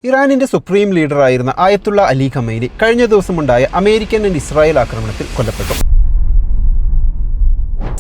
ഇറാനിന്റെ supreme ലീഡറായിരുന്ന ആയത്തുള്ള അലി ഖമൈനി കഴിഞ്ഞ ദിവസമുണ്ടായ American and Israel ആക്രമണത്തിൽ കൊല്ലപ്പെട്ടു.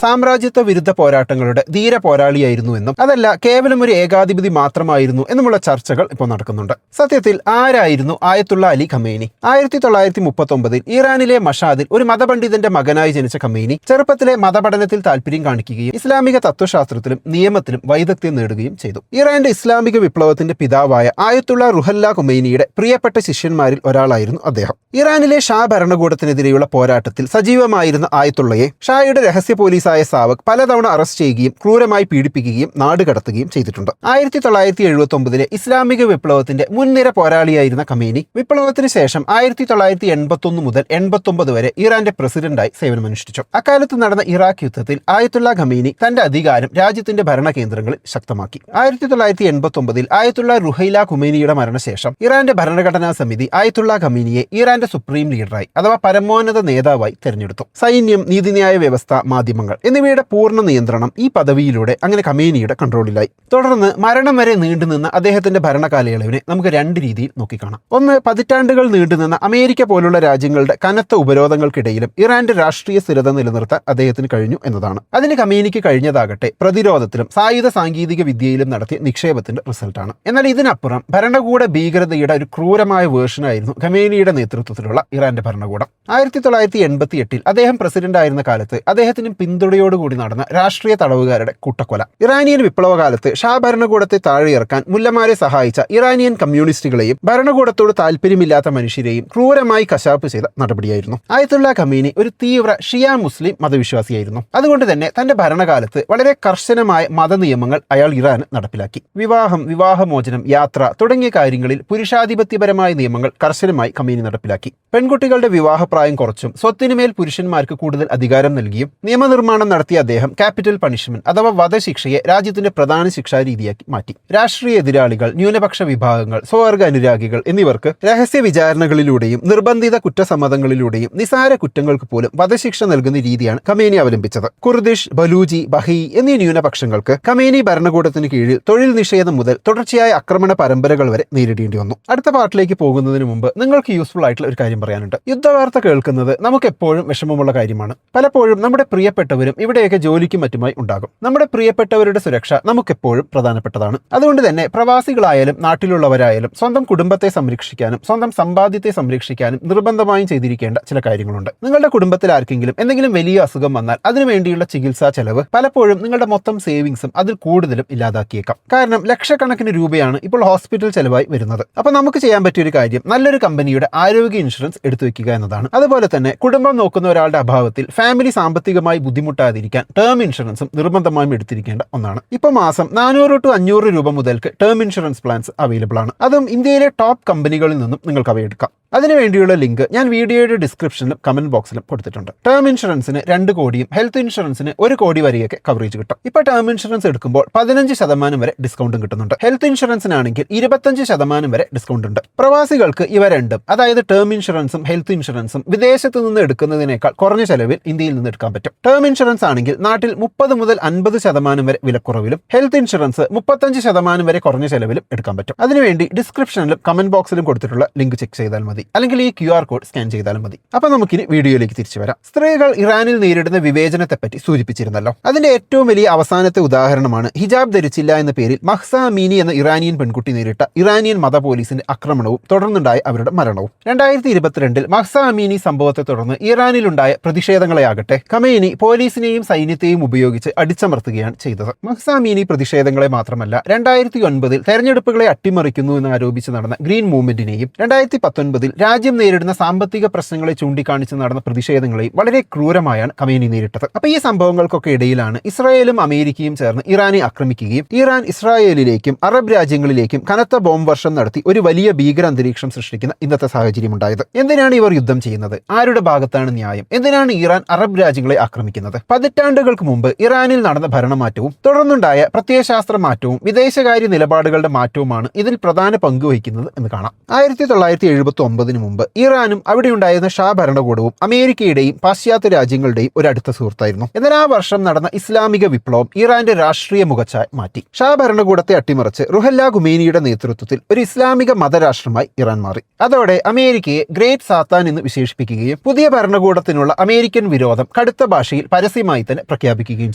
സാമ്രാജ്യത്വ വിരുദ്ധ പോരാട്ടങ്ങളുടെ ധീര പോരാളിയായിരുന്നുവെന്നും അതല്ല കേവലം ഒരു ഏകാധിപതി മാത്രമായിരുന്നു എന്നുമുള്ള ചർച്ചകൾ ഇപ്പോൾ നടക്കുന്നുണ്ട്. സത്യത്തിൽ ആരായിരുന്നു ആയത്തുള്ള അലി ഖമൈനി? 1939 ഇറാനിലെ മഷാദിൽ ഒരു മതപണ്ഡിതന്റെ മകനായി ജനിച്ച ഖമൈനി ചെറുപ്പത്തിലെ മതപഠനത്തിൽ താല്പര്യം കാണിക്കുകയും ഇസ്ലാമിക തത്വശാസ്ത്രത്തിലും നിയമത്തിലും വൈദഗ്ധ്യം നേടുകയും ചെയ്തു. ഇറാന്റെ ഇസ്ലാമിക വിപ്ലവത്തിന്റെ പിതാവായ ആയത്തുള്ള റുഹല്ല ഖമൈനിയുടെ പ്രിയപ്പെട്ട ശിഷ്യന്മാരിൽ ഒരാളായിരുന്നു അദ്ദേഹം. ഇറാനിലെ ഷാ ഭരണകൂടത്തിനെതിരെയുള്ള പോരാട്ടത്തിൽ സജീവമായിരുന്ന ആയത്തുള്ളയെ ഷായുടെ രഹസ്യ പോലീസ് സാവക് പലതവണ അറസ്റ്റ് ചെയ്യുകയും ക്രൂരമായി പീഡിപ്പിക്കുകയും നാടുകടത്തുകയും ചെയ്തിട്ടുണ്ട്. 1979 ഇസ്ലാമിക വിപ്ലവത്തിന്റെ മുൻനിര പോരാളിയായിരുന്ന ഖമൈനി വിപ്ലവത്തിന് ശേഷം 1981 മുതൽ 89 വരെ ഇറാന്റെ പ്രസിഡന്റായി സേവനമനുഷ്ഠിച്ചു. അക്കാലത്ത് നടന്ന ഇറാഖ് യുദ്ധത്തിൽ ആയത്തുള്ള ഖമൈനി തന്റെ അധികാരം രാജ്യത്തിന്റെ ഭരണ കേന്ദ്രങ്ങളിൽ ശക്തമാക്കി. 1989 ആയത്തുള്ള റുഹൈല ഖുമൈനിയുടെ മരണശേഷം ഇറാന്റെ ഭരണഘടനാ സമിതി ആയത്തുള്ള ഖമൈനിയെ ഇറാന്റെ സുപ്രീം ലീഡറായി അഥവാ പരമോന്നത നേതാവായി തെരഞ്ഞെടുത്തു. സൈന്യം, നീതിന്യായ വ്യവസ്ഥ, മാധ്യമങ്ങൾ എന്നിവയുടെ പൂർണ്ണ നിയന്ത്രണം ഈ പദവിയിലൂടെ അങ്ങനെ ഖമൈനിയുടെ കൺട്രോളിലായി. തുടർന്ന് മരണം വരെ നീണ്ടുനിന്ന അദ്ദേഹത്തിന്റെ ഭരണകാലയളവിനെ നമുക്ക് രണ്ട് രീതിയിൽ നോക്കിക്കാണാം. ഒന്ന്, പതിറ്റാണ്ടുകൾ നീണ്ടുനിന്ന അമേരിക്ക പോലുള്ള രാജ്യങ്ങളുടെ കനത്ത ഉപരോധങ്ങൾക്കിടയിലും ഇറാന്റെ രാഷ്ട്രീയ സ്ഥിരത നിലനിർത്താൻ അദ്ദേഹത്തിന് കഴിഞ്ഞു എന്നതാണ്. അതിന് ഖമൈനിക്ക് കഴിഞ്ഞതാകട്ടെ പ്രതിരോധത്തിലും സായുധ സാങ്കേതിക വിദ്യയിലും നടത്തിയ നിക്ഷേപത്തിന്റെ റിസൾട്ടാണ്. എന്നാൽ ഇതിനപ്പുറം ഭരണകൂട ഭീകരതയുടെ ഒരു ക്രൂരമായ വേർഷനായിരുന്നു ഖമൈനിയുടെ നേതൃത്വത്തിലുള്ള ഇറാന്റെ ഭരണകൂടം. 1988 അദ്ദേഹം പ്രസിഡന്റായിരുന്ന കാലത്ത് അദ്ദേഹത്തിന് പിന്തുണയോടുകൂടി നടന്ന രാഷ്ട്രീയ തടവുകാരുടെ കൂട്ടക്കൊല. ഇറാനിയൻ വിപ്ലവകാലത്ത് ഷാ ഭരണകൂടത്തെ താഴെയിറക്കാൻ മുല്ലമാരെ സഹായിച്ച ഇറാനിയൻ കമ്മ്യൂണിസ്റ്റുകളെയും ഭരണകൂടത്തോട് താല്പര്യമില്ലാത്ത മനുഷ്യരെയും ക്രൂരമായി കശാപ്പ് ചെയ്ത നടപടിയായിരുന്നു. ആയത്തുള്ള ഖമൈനി ഒരു തീവ്ര ഷിയ മുസ്ലിം മതവിശ്വാസിയായിരുന്നു. അതുകൊണ്ട് തന്നെ തന്റെ ഭരണകാലത്ത് വളരെ കർശനമായ മതനിയമങ്ങൾ അയാൾ ഇറാന് നടപ്പിലാക്കി. വിവാഹം, വിവാഹമോചനം, യാത്ര തുടങ്ങിയ കാര്യങ്ങളിൽ പുരുഷാധിപത്യപരമായ നിയമങ്ങൾ കർശനമായി ഖമൈനി നടപ്പിലാക്കി. പെൺകുട്ടികളുടെ വിവാഹപ്രായം കുറച്ചും സ്വത്തിനുമേൽ പുരുഷന്മാർക്ക് കൂടുതൽ അധികാരം നൽകിയും നിയമനിർമ്മാണം നടത്തിയ അദ്ദേഹം ക്യാപിറ്റൽ പണിഷ്മെന്റ് അഥവാ വധശിക്ഷയെ രാജ്യത്തിന്റെ പ്രധാന ശിക്ഷാരീതിയാക്കി മാറ്റി. രാഷ്ട്രീയ എതിരാളികൾ, ന്യൂനപക്ഷ വിഭാഗങ്ങൾ, സ്വവർഗ അനുരാഗികൾ എന്നിവർക്ക് രഹസ്യ വിചാരണകളിലൂടെയും നിർബന്ധിത കുറ്റസമ്മതങ്ങളിലൂടെയും നിസാര കുറ്റങ്ങൾക്ക് പോലും വധശിക്ഷ നൽകുന്ന രീതിയാണ് ഖമൈനി അവലംബിച്ചത്. കുർദിഷ്, ബലൂജി, ബഹി എന്നീ ന്യൂനപക്ഷങ്ങൾക്ക് ഖമൈനി ഭരണകൂടത്തിന് കീഴിൽ തൊഴിൽ നിഷേധം മുതൽ തുടർച്ചയായ ആക്രമണ പരമ്പരകൾ വരെ നേരിടേണ്ടി വന്നു. അടുത്ത പാർട്ടിലേക്ക് പോകുന്നതിന് മുമ്പ് നിങ്ങൾക്ക് യൂസ്ഫുൾ ആയിട്ടുള്ള ഒരു കാര്യം പറയാനുണ്ട്. യുദ്ധവാർത്ത കേൾക്കുന്നത് നമുക്ക് എപ്പോഴും വിഷമമുള്ള കാര്യമാണ്. പലപ്പോഴും നമ്മുടെ പ്രിയപ്പെട്ടവരും ഇവിടെയൊക്കെ ജോലിക്കും മറ്റുമായി ഉണ്ടാകും. നമ്മുടെ പ്രിയപ്പെട്ടവരുടെ സുരക്ഷ നമുക്കെപ്പോഴും പ്രധാനപ്പെട്ടതാണ്. അതുകൊണ്ട് തന്നെ പ്രവാസികളായാലും നാട്ടിലുള്ളവരായാലും സ്വന്തം കുടുംബത്തെ സംരക്ഷിക്കാനും സ്വന്തം സമ്പാദ്യത്തെ സംരക്ഷിക്കാനും നിർബന്ധമായും ചെയ്തിരിക്കേണ്ട ചില കാര്യങ്ങളുണ്ട്. നിങ്ങളുടെ കുടുംബത്തിൽ ആർക്കെങ്കിലും എന്തെങ്കിലും വലിയ അസുഖം വന്നാൽ അതിനുവേണ്ടിയുള്ള ചികിത്സാ ചെലവ് പലപ്പോഴും നിങ്ങളുടെ മൊത്തം സേവിങ്സും അതിൽ കൂടുതലും ഇല്ലാതാക്കിയേക്കാം. കാരണം ലക്ഷക്കണക്കിന് രൂപയാണ് ഇപ്പോൾ ഹോസ്പിറ്റൽ ചെലവായി വരുന്നത്. അപ്പൊ നമുക്ക് ചെയ്യാൻ പറ്റിയ ഒരു കാര്യം നല്ലൊരു കമ്പനിയുടെ ആരോഗ്യ ഇൻഷുറൻസ് എടുത്തു വെക്കുക എന്നതാണ്. അതുപോലെ തന്നെ കുടുംബം നോക്കുന്ന ഒരാളുടെ അഭാവത്തിൽ ഫാമിലി സാമ്പത്തികമായി ബുദ്ധിമുട്ടാതിരിക്കാൻ ടേം ഇൻഷുറൻസും നിർബന്ധമായും എടുത്തിരിക്കേണ്ട ഒന്നാണ്. ഇപ്പോൾ മാസം 400 to 500 രൂപ മുതൽക്ക് ടേം ഇൻഷുറൻസ് പ്ലാൻസ് അവൈലബിൾ ആണ്. അതും ഇന്ത്യയിലെ ടോപ്പ് കമ്പനികളിൽ നിന്നും നിങ്ങൾക്ക് അവയെടുക്കാം. അതിനുവേണ്ടിയുള്ള ലിങ്ക് ഞാൻ വീഡിയോയുടെ ഡിസ്ക്രിപ്ഷനിലും കമന്റ് ബോക്സിലും കൊടുത്തിട്ടുണ്ട്. ടേം ഇൻഷുറൻസിന് 2 കോടിയും ഹെൽത്ത് ഇൻഷുറൻസിന് 1 കോടി വരെയൊക്കെ കവറേജ് കിട്ടും. ഇപ്പോൾ ടേം ഇൻഷുറൻസ് എടുക്കുമ്പോൾ 15% വരെ ഡിസ്കൗണ്ടും കിട്ടുന്നുണ്ട്. ഹെൽത്ത് ഇൻഷുറൻസിനാണെങ്കിൽ 25% വരെ ഡിസ്കൗണ്ട് ഉണ്ട്. പ്രവാസികൾക്ക് ഇവ രണ്ടും, അതായത് ടേം ഇൻഷുറൻസും ഹെൽത്ത് ഇൻഷുറൻസും വിദേശത്ത് നിന്ന് എടുക്കുന്നതിനേക്കാൾ കുറഞ്ഞ ചെലവിൽ ഇന്ത്യയിൽ നിന്ന് എടുക്കാൻ പറ്റും. ടേം ഇൻഷുറൻസ് ആണെങ്കിൽ നാട്ടിൽ 30 മുതൽ 50% വരെ വിലക്കുറവിലും ഹെൽത്ത് ഇൻഷുറൻസ് 35% വരെ കുറഞ്ഞ ചെലവിലും എടുക്കാൻ പറ്റും. അതിനുവേണ്ടി ഡിസ്ക്രിപ്ഷനിലും കമന്റ് ബോക്സിലും കൊടുത്തിട്ടുള്ള ലിങ്ക് ചെക്ക് ചെയ്താൽ മതി, അല്ലെങ്കിൽ ഈ QR കോഡ് സ്കാൻ ചെയ്താലും മതി. അപ്പൊ നമുക്കിനി വീഡിയോയിലേക്ക് തിരിച്ചു വരാം. സ്ത്രീകൾ ഇറാനിൽ നേരിടുന്ന വിവേചനത്തെ പറ്റി സൂചിപ്പിച്ചിരുന്നല്ലോ. അതിന്റെ ഏറ്റവും വലിയ അവസാനത്തെ ഉദാഹരണമാണ് ഹിജാബ് ധരിച്ചില്ല എന്ന പേരിൽ മഹ്സ അമീനി എന്ന ഇറാനിയൻ പെൺകുട്ടി നേരിട്ട ഇറാനിയൻ മത പോലീസിന്റെ ആക്രമണവും തുടർന്നുണ്ടായ അവരുടെ മരണവും. 2022 മഹ്സ അമീനി സംഭവത്തെ തുടർന്ന് ഇറാനിലുണ്ടായ പ്രതിഷേധങ്ങളെയാകട്ടെ ഖമൈനി പോലീസിനെയും സൈന്യത്തെയും ഉപയോഗിച്ച് അടിച്ചമർത്തുകയാണ് ചെയ്തത്. മഹ്സ അമീനി പ്രതിഷേധങ്ങളെ മാത്രമല്ല 2009 തെരഞ്ഞെടുപ്പുകളെ അട്ടിമറിക്കുന്നു എന്ന് ആരോപിച്ച് നടന്ന ഗ്രീൻ മൂവ്മെന്റിനെയും 2019 രാജ്യം നേരിടുന്ന സാമ്പത്തിക പ്രശ്നങ്ങളെ ചൂണ്ടിക്കാണിച്ച് നടന്ന പ്രതിഷേധങ്ങളെയും വളരെ ക്രൂരമായാണ് ഖമൈനി നേരിട്ടത്. അപ്പൊ ഈ സംഭവങ്ങൾക്കൊക്കെ ഇടയിലാണ് ഇസ്രായേലും അമേരിക്കയും ചേർന്ന് ഇറാനെ ആക്രമിക്കുകയും ഇറാൻ ഇസ്രായേലിലേക്കും അറബ് രാജ്യങ്ങളിലേക്കും കനത്ത ബോംബ് വർഷം നടത്തി ഒരു വലിയ ഭീകര അന്തരീക്ഷം സൃഷ്ടിക്കുന്ന ഇന്നത്തെ സാഹചര്യം ഉണ്ടായത്. എന്തിനാണ് ഇവർ യുദ്ധം ചെയ്യുന്നത്? ആരുടെ ഭാഗത്താണ് ന്യായം? എന്തിനാണ് ഇറാൻ അറബ് രാജ്യങ്ങളെ ആക്രമിക്കുന്നത്? പതിറ്റാണ്ടുകൾക്ക് മുമ്പ് ഇറാനിൽ നടന്ന ഭരണമാറ്റവും തുടർന്നുണ്ടായ പ്രത്യയശാസ്ത്ര മാറ്റവും വിദേശകാര്യ നിലപാടുകളുടെ മാറ്റവുമാണ് ഇതിൽ പ്രധാന പങ്ക് വഹിക്കുന്നത് എന്ന് കാണാം. 1979 1949 മുമ്പ് ഇറാനും അവിടെയുണ്ടായിരുന്ന ഷാ ഭരണകൂടവും അമേരിക്കയുടെയും പാശ്ചാത്യ രാജ്യങ്ങളുടെയും ഒരു അടുത്ത സുഹൃത്തായിരുന്നു. എന്നാൽ ആ വർഷം നടന്ന ഇസ്ലാമിക വിപ്ലവം ഇറാന്റെ രാഷ്ട്രീയ മുഖച്ഛായ മാറ്റി. ഷാ ഭരണകൂടത്തെ അട്ടിമറിച്ച് റുഹല്ല ഖുമൈനിയുടെ നേതൃത്വത്തിൽ ഒരു ഇസ്ലാമിക മതരാഷ്ട്രമായി ഇറാൻ മാറി. അതോടെ അമേരിക്കയെ ഗ്രേറ്റ് സാത്താൻ എന്ന് വിശേഷിപ്പിക്കുകയും പുതിയ ഭരണകൂടത്തിനുള്ള അമേരിക്കൻ വിരോധം കടുത്ത ഭാഷയിൽ പരസ്യമായി തന്നെ പ്രഖ്യാപിക്കുകയും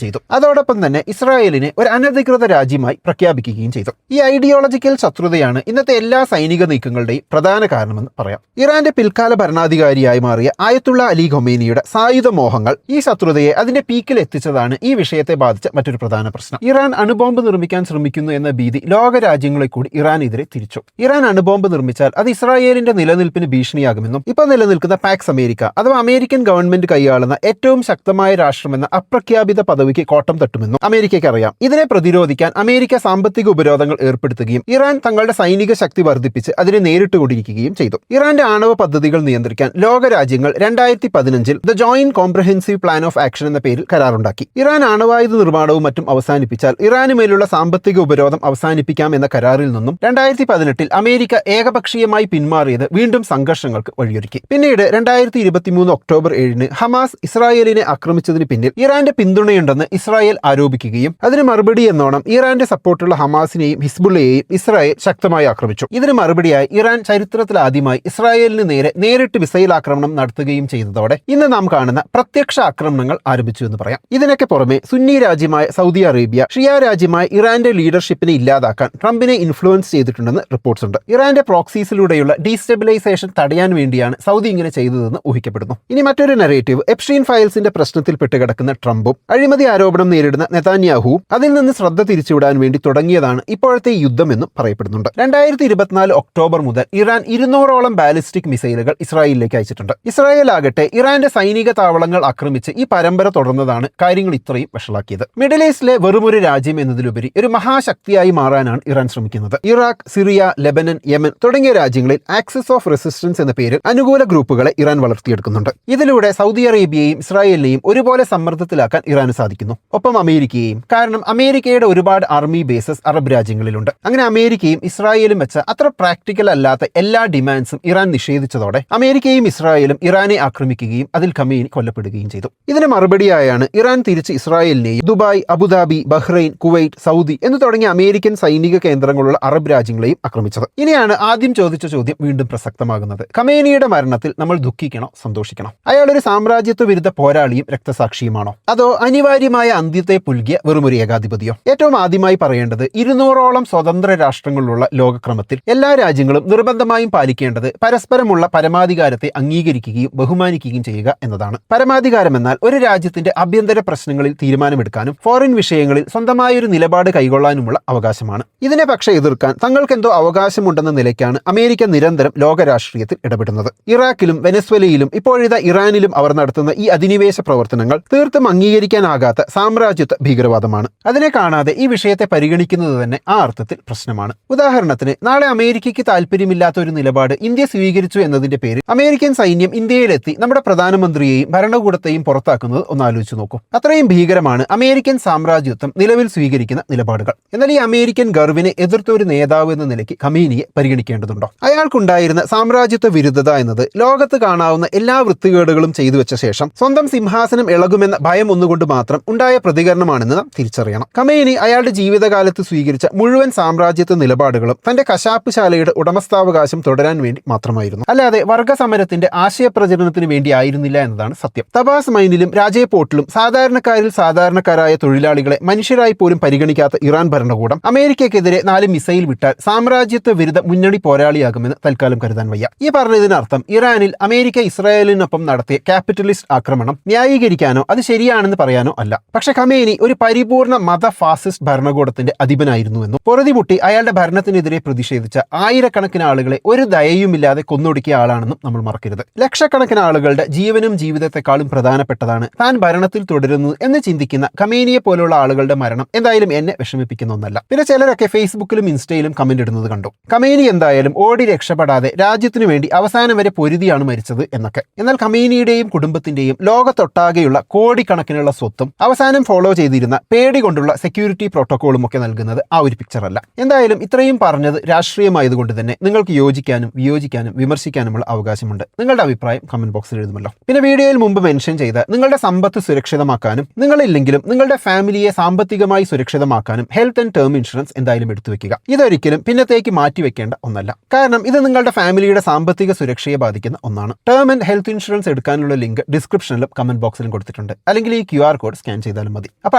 ചെയ്തു. അതോടൊപ്പം തന്നെ ഇസ്രായേലിനെ ഒരു അനധികൃത രാജ്യമായി പ്രഖ്യാപിക്കുകയും ചെയ്തു. ഈ ഐഡിയോളജിക്കൽ ശത്രുതയാണ് ഇന്നത്തെ എല്ലാ സൈനിക നീക്കങ്ങളുടെയും പ്രധാന കാരണമെന്ന് പറയാം. ഇറാന്റെ പിൽക്കാല ഭരണാധികാരിയായി മാറിയ ആയത്തുള്ള അലി ഖൊമൈനിയുടെ സായുധ മോഹങ്ങൾ ഈ ശത്രുതയെ അതിന്റെ പീക്കിൽ എത്തിച്ചതാണ് ഈ വിഷയത്തെ ബാധിച്ച മറ്റൊരു പ്രധാന പ്രശ്നം. ഇറാൻ അണുബോംബ് നിർമ്മിക്കാൻ ശ്രമിക്കുന്നു എന്ന ഭീതി ലോക രാജ്യങ്ങളെ കൂടി ഇറാനെതിരെ തിരിച്ചു. ഇറാൻ അണുബോംബ് നിർമ്മിച്ചാൽ അത് ഇസ്രായേലിന്റെ നിലനിൽപ്പിന് ഭീഷണിയാകുമെന്നും ഇപ്പോൾ നിലനിൽക്കുന്ന പാക്സ് അമേരിക്ക അഥവാ അമേരിക്കൻ ഗവൺമെന്റ് കൈയാളുന്ന ഏറ്റവും ശക്തമായ രാഷ്ട്രമെന്ന അപ്രഖ്യാപിത പദവിക്ക് കോട്ടം തട്ടുമെന്നും അമേരിക്കയ്ക്ക് അറിയാം. ഇതിനെ പ്രതിരോധിക്കാൻ അമേരിക്ക സാമ്പത്തിക ഉപരോധങ്ങൾ ഏർപ്പെടുത്തുകയും ഇറാൻ തങ്ങളുടെ സൈനിക ശക്തി വർദ്ധിപ്പിച്ച് അതിനെ നേരിട്ട് കൊണ്ടിരിക്കുകയും ചെയ്തു. ഇറാന്റെ ആണവ പദ്ധതികൾ നിയന്ത്രിക്കാൻ ലോകരാജ്യങ്ങൾ 2015 the joint comprehensive plan of action എന്ന പേരിൽ കരാറുണ്ടാക്കി. ഇറാൻ ആണവായുധ നിർമ്മാണവും മറ്റും അവസാനിപ്പിച്ചാൽ ഇറാന് മേലുള്ള സാമ്പത്തിക ഉപരോധം അവസാനിപ്പിക്കാം എന്ന കരാറിൽ നിന്നും 2018 അമേരിക്ക ഏകപക്ഷീയമായി പിന്മാറിയത് വീണ്ടും സംഘർഷങ്ങൾക്ക് വഴിയൊരുക്കി. പിന്നീട് 2023 ഒക്ടോബർ 7 ഹമാസ് ഇസ്രായേലിനെ ആക്രമിച്ചതിന് പിന്നിൽ ഇറാന്റെ പിന്തുണയുണ്ടെന്ന് ഇസ്രായേൽ ആരോപിക്കുകയും അതിന് മറുപടി എന്നോണം ഇറാന്റെ സപ്പോർട്ടുള്ള ഹമാസിനെയും ഹിസ്ബുള്ളയെയും ഇസ്രായേൽ ശക്തമായി ആക്രമിച്ചു. ഇതിന് മറുപടിയായി ഇറാൻ ചരിത്രത്തിലാദ്യമായി ഇസ്രായേലിന് നേരിട്ട് മിസൈൽ ആക്രമണം നടത്തുകയും ചെയ്തതോടെ ഇന്ന് നാം കാണുന്ന പ്രത്യക്ഷ ആക്രമണങ്ങൾ ആരംഭിച്ചു എന്ന് പറയാം. ഇതിനൊക്കെ പുറമെ സുന്നി രാജ്യമായ സൗദി അറേബ്യ ഷിയ രാജ്യമായ ഇറാന്റെ ലീഡർഷിപ്പിനെ ഇല്ലാതാക്കാൻ ട്രംപിനെ ഇൻഫ്ലുവൻസ് ചെയ്തിട്ടുണ്ടെന്ന് റിപ്പോർട്ട്സ് ഉണ്ട്. ഇറാന്റെ പ്രോക്സീസിലൂടെയുള്ള ഡീസ്റ്റെബിലൈസേഷൻ തടയാൻ വേണ്ടിയാണ് സൗദി ഇങ്ങനെ ചെയ്തതെന്ന് ഊഹിക്കപ്പെടുന്നു. ഇനി മറ്റൊരു നെറേറ്റീവ്, എപ്സ്റ്റീൻ ഫയൽസിന്റെ പ്രശ്നത്തിൽ പെട്ടുകിടക്കുന്ന ട്രംപും അഴിമതി ആരോപണം നേരിടുന്ന നെതാന്യാഹുവും അതിൽ നിന്ന് ശ്രദ്ധ തിരിച്ചുവിടാൻ വേണ്ടി തുടങ്ങിയതാണ് ഇപ്പോഴത്തെ യുദ്ധം എന്നും പറയപ്പെടുന്നുണ്ട്. 2024 ഒക്ടോബർ മുതൽ ഇറാൻ 200ഓളം ബാലിസ്റ്റിക് മിസൈലുകൾ ഇസ്രായേലിലേക്ക് അയച്ചിട്ടുണ്ട്. ഇസ്രായേൽ ആകട്ടെ ഇറാന്റെ സൈനിക താവളങ്ങൾ ആക്രമിച്ച് ഈ പരമ്പര തുടർന്നതാണ് കാര്യങ്ങൾ ഇത്രയും വഷളാക്കിയത്. മിഡിൽ ഈസ്റ്റിലെ വെറുമൊരു രാജ്യം എന്നതിലുപരി ഒരു മഹാശക്തിയായി മാറാനാണ് ഇറാൻ ശ്രമിക്കുന്നത്. ഇറാഖ്, സിറിയ, ലെബനൻ, യമൻ തുടങ്ങിയ രാജ്യങ്ങളിൽ ആക്സിസ് ഓഫ് റെസിസ്റ്റൻസ് എന്ന പേരിൽ അനുകൂല ഗ്രൂപ്പുകളെ ഇറാൻ വളർത്തിയെടുക്കുന്നുണ്ട്. ഇതിലൂടെ സൗദി അറേബ്യയെയും ഇസ്രായേലിനെയും ഒരുപോലെ സമ്മർദ്ദത്തിലാക്കാൻ ഇറാന് സാധിക്കുന്നു. ഒപ്പം അമേരിക്കയെയും. കാരണം അമേരിക്കയുടെ ഒരുപാട് ആർമി ബേസസ് അറബ് രാജ്യങ്ങളിലുണ്ട്. അങ്ങനെ അമേരിക്കയും ഇസ്രായേലും വെച്ച അത്ര പ്രാക്ടിക്കൽ അല്ലാത്ത എല്ലാ ഡിമാൻഡ്സും ഇറാൻ നിഷേധിച്ചതോടെ അമേരിക്കയും ഇസ്രായേലും ഇറാനെ ആക്രമിക്കുകയും അതിൽ ഖമീനി കൊല്ലപ്പെടുകയും ചെയ്തു. ഇതിന് മറുപടിയായാണ് ഇറാൻ തിരിച്ച് ഇസ്രായേലിനെയും Dubai, Abu Dhabi, Bahrain, Kuwait, Saudi എന്ന് തുടങ്ങിയ അമേരിക്കൻ സൈനിക കേന്ദ്രങ്ങളുള്ള അറബ് രാജ്യങ്ങളെയും ആക്രമിച്ചത്. ഇനിയാണ് ആദ്യം ചോദിച്ച ചോദ്യം വീണ്ടും പ്രസക്തമാകുന്നത്. ഖമേനിയുടെ മരണത്തിൽ നമ്മൾ ദുഃഖിക്കണോ സന്തോഷിക്കണോ? അയാൾ ഒരു സാമ്രാജ്യത്വ വിരുദ്ധ പോരാളിയും രക്തസാക്ഷിയുമാണോ, അതോ അനിവാര്യമായ അന്ത്യത്തെ പുൽകിയ വെറുമൊരു ഏകാധിപതിയോ? ഏറ്റവും ആദ്യമായി പറയേണ്ടത് 200ഓളം സ്വതന്ത്ര രാഷ്ട്രങ്ങളുള്ള ലോകക്രമത്തിൽ എല്ലാ രാജ്യങ്ങളും നിർബന്ധമായും പാലിക്കേണ്ടത് പരസ്പരമുള്ള പരമാധികാരത്തെ അംഗീകരിക്കുകയും ബഹുമാനിക്കുകയും ചെയ്യുക എന്നതാണ്. പരമാധികാരം എന്നാൽ ഒരു രാജ്യത്തിന്റെ ആഭ്യന്തര പ്രശ്നങ്ങളിൽ തീരുമാനമെടുക്കാനും ഫോറിൻ വിഷയങ്ങളിൽ സ്വന്തമായൊരു നിലപാട് കൈക്കൊള്ളാനുമുള്ള അവകാശമാണ്. ഇതിനെ പക്ഷേ എതിർക്കാൻ തങ്ങൾക്കെന്തോ അവകാശമുണ്ടെന്ന നിലയ്ക്കാണ് അമേരിക്ക നിരന്തരം ലോക രാഷ്ട്രീയത്തിൽ ഇടപെടുന്നത്. ഇറാഖിലും വെനസ്വലയിലും ഇപ്പോഴിതാ ഇറാനിലും അവർ നടത്തുന്ന ഈ അധിനിവേശ പ്രവർത്തനങ്ങൾ തീർത്തും അംഗീകരിക്കാനാകാത്ത സാമ്രാജ്യത്വ ഭീകരവാദമാണ്. അതിനെ കാണാതെ ഈ വിഷയത്തെ പരിഗണിക്കുന്നത് തന്നെ ആ അർത്ഥത്തിൽ പ്രശ്നമാണ്. ഉദാഹരണത്തിന്, നാളെ അമേരിക്കയ്ക്ക് താല്പര്യമില്ലാത്ത ഒരു നിലപാട് ഇന്ത്യ സ്വീകരിച്ചു എന്നതിന്റെ പേരിൽ അമേരിക്കൻ സൈന്യം ഇന്ത്യയിലെത്തി നമ്മുടെ പ്രധാനമന്ത്രിയെയും ഭരണകൂടത്തെയും പുറത്താക്കുന്നത് ഒന്ന് ആലോചിച്ചു നോക്കൂ. അത്രയും ഭീകരമാണ് അമേരിക്കൻ സാമ്രാജ്യത്വം നിലവിൽ സ്വീകരിക്കുന്ന നിലപാടുകൾ. എന്നാൽ ഈ അമേരിക്കൻ ഗർവിനെ എതിർത്ത ഒരു നേതാവ് എന്ന നിലയ്ക്ക് ഖമീനിയെ പരിഗണിക്കേണ്ടതുണ്ടോ? അയാൾക്കുണ്ടായിരുന്ന സാമ്രാജ്യത്വ വിരുദ്ധത എന്നത് ലോകത്ത് കാണാവുന്ന എല്ലാ വൃത്തികേടുകളും ചെയ്തു വെച്ച ശേഷം സ്വന്തം സിംഹാസനം ഇളകുമെന്ന ഭയം ഒന്നുകൊണ്ട് മാത്രം ഉണ്ടായ പ്രതികരണമാണെന്ന് നാം തിരിച്ചറിയണം. ഖമീനി അയാളുടെ ജീവിതകാലത്ത് സ്വീകരിച്ച മുഴുവൻ സാമ്രാജ്യത്വ നിലപാടുകളും തന്റെ കശാപ്പുശാലയുടെ ഉടമസ്ഥാവകാശം തുടരാൻ വേണ്ടി മാത്രമായിരുന്നു. അല്ലാതെ വർഗസമരത്തിന്റെ ആശയപ്രചരണത്തിന് വേണ്ടി ആയിരുന്നില്ല എന്നതാണ് സത്യം. തബാസ് മൈനിലും രാജേ പോർട്ടിലും സാധാരണക്കാരിൽ സാധാരണക്കാരായ തൊഴിലാളികളെ മനുഷ്യരായി പോലും പരിഗണിക്കാത്ത ഇറാൻ ഭരണകൂടം അമേരിക്കയ്ക്കെതിരെ 4 മിസൈൽ വിട്ടാൽ സാമ്രാജ്യത്വ വിരുദ്ധ മുന്നണി പോരാളിയാകുമെന്ന് തൽക്കാലം കരുതാൻ വയ്യ. ഈ പറഞ്ഞതിനർത്ഥം ഇറാനിൽ അമേരിക്ക ഇസ്രായേലിനൊപ്പം നടത്തിയ ക്യാപിറ്റലിസ്റ്റ് ആക്രമണം ന്യായീകരിക്കാനോ അത് ശരിയാണെന്ന് പറയാനോ അല്ല. പക്ഷെ ഖമേനി ഒരു പരിപൂർണ മത ഫാസിസ്റ്റ് ഭരണകൂടത്തിന്റെ അധിപനായിരുന്നുവെന്നും പൊറുതിമുട്ടി അയാളുടെ ഭരണത്തിനെതിരെ പ്രതിഷേധിച്ച ആയിരക്കണക്കിന് ആളുകളെ ഒരു ദയയുമില്ലാതെ കൊന്നൊടുക്കിയ ആളാണെന്നും നമ്മൾ മറക്കരുത്. ലക്ഷക്കണക്കിന് ആളുകളുടെ ജീവനും ജീവിതത്തെക്കാളും പ്രധാനപ്പെട്ടതാണ് താൻ ഭരണത്തിൽ തുടരുന്നു എന്ന് ചിന്തിക്കുന്ന ഖമേനിയെ പോലുള്ള ആളുകളുടെ മരണം എന്തായാലും എന്നെ വിഷമിപ്പിക്കുന്ന ഒന്നല്ല. പിന്നെ ചിലരൊക്കെ ഫേസ്ബുക്കിലും ഇൻസ്റ്റയിലും കമന്റ് ഇടുന്നത് കണ്ടു. ഖമേനി എന്തായാലും ഓടി രക്ഷപ്പെടാതെ രാജ്യത്തിനു വേണ്ടി അവസാനം വരെ പൊരുതിയാണ് മരിച്ചത് എന്നൊക്കെ. എന്നാൽ ഖമേനിയുടെയും കുടുംബത്തിന്റെയും ലോകത്തൊട്ടാകെയുള്ള കോടിക്കണക്കിനുള്ള സ്വത്തും അവസാനം ഫോളോ ചെയ്തിരുന്ന പേടി കൊണ്ടുള്ള സെക്യൂരിറ്റി പ്രോട്ടോക്കോളും ഒക്കെ നൽകുന്നത് ആ ഒരു പിക്ചർ അല്ല. എന്തായാലും ഇത്രയും പറഞ്ഞത് രാഷ്ട്രീയമായതുകൊണ്ട് തന്നെ നിങ്ങൾക്ക് യോജിക്കാനും വിയോജിക്കാനും വിമർശിക്കാനും വിമർശിക്കാനുമുള്ള അവകാശമുണ്ട്. നിങ്ങളുടെ അഭിപ്രായം കമന്റ് ബോക്സിൽ എഴുതുമല്ലോ. പിന്നെ വീഡിയോയിൽ മുമ്പ് മെൻഷൻ ചെയ്ത നിങ്ങളുടെ സമ്പത്ത് സുരക്ഷിതമാക്കാനും നിങ്ങളില്ലെങ്കിലും നിങ്ങളുടെ ഫാമിലിയെ സാമ്പത്തികമായി സുരക്ഷിതമാക്കാനും ഹെൽത്ത് ആൻഡ് ടേം ഇൻഷുറൻസ് എന്തായാലും എടുത്തു വെക്കുക. ഇതൊരിക്കലും പിന്നത്തേക്ക് മാറ്റിവെക്കേണ്ട ഒന്നല്ല. കാരണം ഇത് നിങ്ങളുടെ ഫാമിലിയുടെ സാമ്പത്തിക സുരക്ഷയെ ബാധിക്കുന്ന ഒന്നാണ്. ടേം ആൻഡ് ഹെൽത്ത് ഇൻഷുറൻസ് എടുക്കാനുള്ള ലിങ്ക് ഡിസ്ക്രിപ്ഷനിലും കമന്റ് ബോക്സിലും കൊടുത്തിട്ടുണ്ട്. അല്ലെങ്കിൽ ഈ QR കോഡ് സ്കാൻ ചെയ്താലും മതി. അപ്പോൾ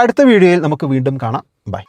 അടുത്ത വീഡിയോയിൽ നമുക്ക് വീണ്ടും കാണാം. ബൈ.